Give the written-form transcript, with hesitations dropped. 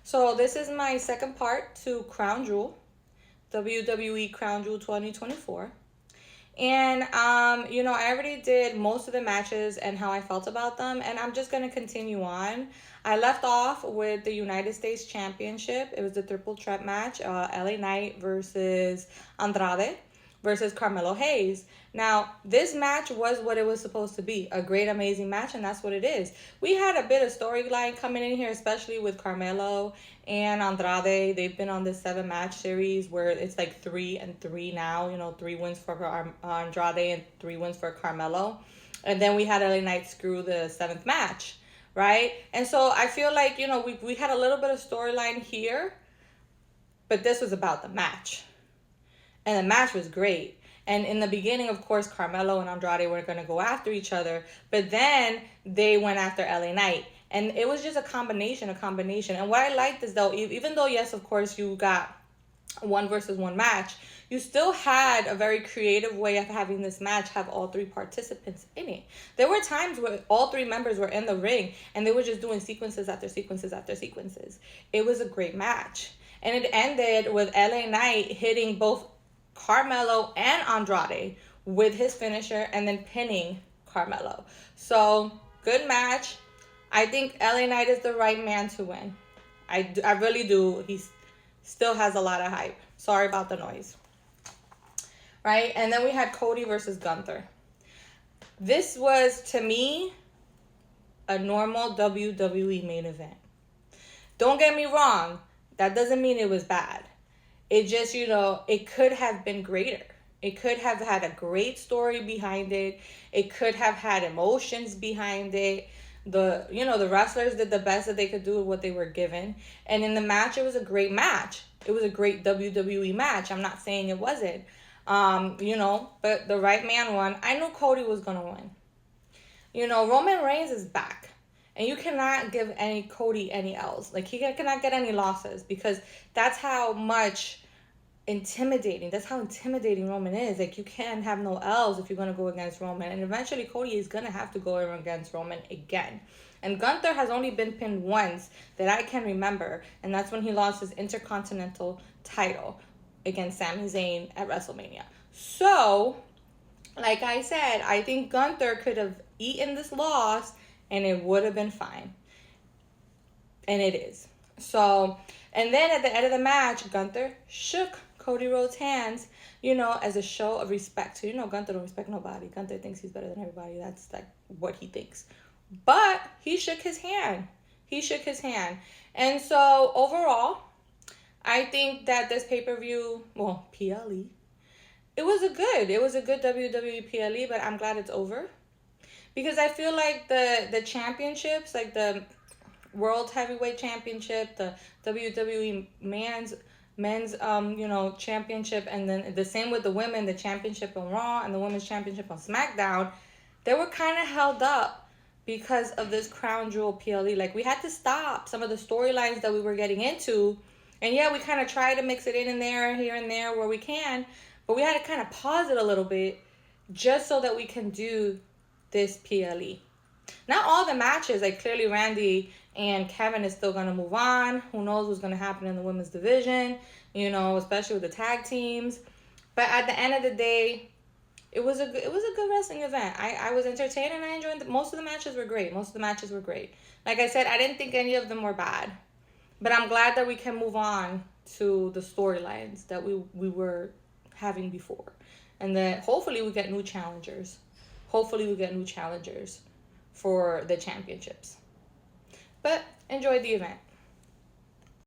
So this is my second part to Crown Jewel, WWE Crown Jewel 2024. And I already did most of the matches and how I felt about them, and I'm just gonna continue on. I left off with the United States Championship. It was the triple threat match, LA Knight versus Andrade versus Carmelo Hayes. Now, this match was what it was supposed to be, a great, amazing match, and that's what it is. We had a bit of storyline coming in here, especially with Carmelo and Andrade. They've been on this 7-match series where it's like 3-3 now, 3 wins for Andrade and 3 wins for Carmelo. And then we had LA Knight screw the 7th match, right? And so I feel like, we had a little bit of storyline here, but this was about the match. And the match was great. And in the beginning, of course, Carmelo and Andrade were going to go after each other. But then they went after LA Knight. And it was just a combination. And what I liked is, though, even though, yes, of course, you got 1 versus 1 match, you still had a very creative way of having this match have all 3 participants in it. There were times where all 3 members were in the ring and they were just doing sequences after sequences after sequences. It was a great match. And it ended with LA Knight hitting both Carmelo and Andrade with his finisher and then pinning Carmelo. So, good match. I think LA Knight is the right man to win. I really do. He still has a lot of hype. Sorry about the noise. Right? And then we had Cody versus Gunther. This was, to me, a normal WWE main event. Don't get me wrong. That doesn't mean it was bad. It just, it could have been greater. It could have had a great story behind it. It could have had emotions behind it. The wrestlers did the best that they could do with what they were given. And in the match, it was a great match. It was a great WWE match. I'm not saying it wasn't. But the right man won. I knew Cody was going to win. Roman Reigns is back. And you cannot give Cody any L's. Like, he cannot get any losses because that's how intimidating Roman is. Like, you can't have no L's if you're going to go against Roman. And eventually Cody is going to have to go against Roman again. And Gunther has only been pinned once that I can remember. And that's when he lost his Intercontinental title against Sami Zayn at WrestleMania. So, like I said, I think Gunther could have eaten this loss and it would have been fine. And it is. So, and then at the end of the match, Gunther shook Cody Rhodes' hands, as a show of respect. So, Gunther don't respect nobody. Gunther thinks he's better than everybody. That's like what he thinks. But he shook his hand. And so, overall, I think that this pay-per-view, PLE, it was a good WWE PLE, but I'm glad it's over. Because I feel like the championships, like the World Heavyweight Championship, the WWE men's championship, and then the same with the women, the championship on Raw and the women's championship on SmackDown, they were kind of held up because of this Crown Jewel PLE. Like, we had to stop some of the storylines that we were getting into. And yeah, we kind of try to mix it in and there, here and there where we can. But we had to kind of pause it a little bit just so that we can do this PLE. Not all the matches, like clearly Randy and Kevin is still going to move on. Who knows what's going to happen in the women's division, especially with the tag teams. But at the end of the day, it was a good wrestling event. I was entertained and I enjoyed most of the matches were great. Like I said, I didn't think any of them were bad. But I'm glad that we can move on to the storylines that we were having before. And that hopefully we get new challengers. For the championships. But enjoyed the event.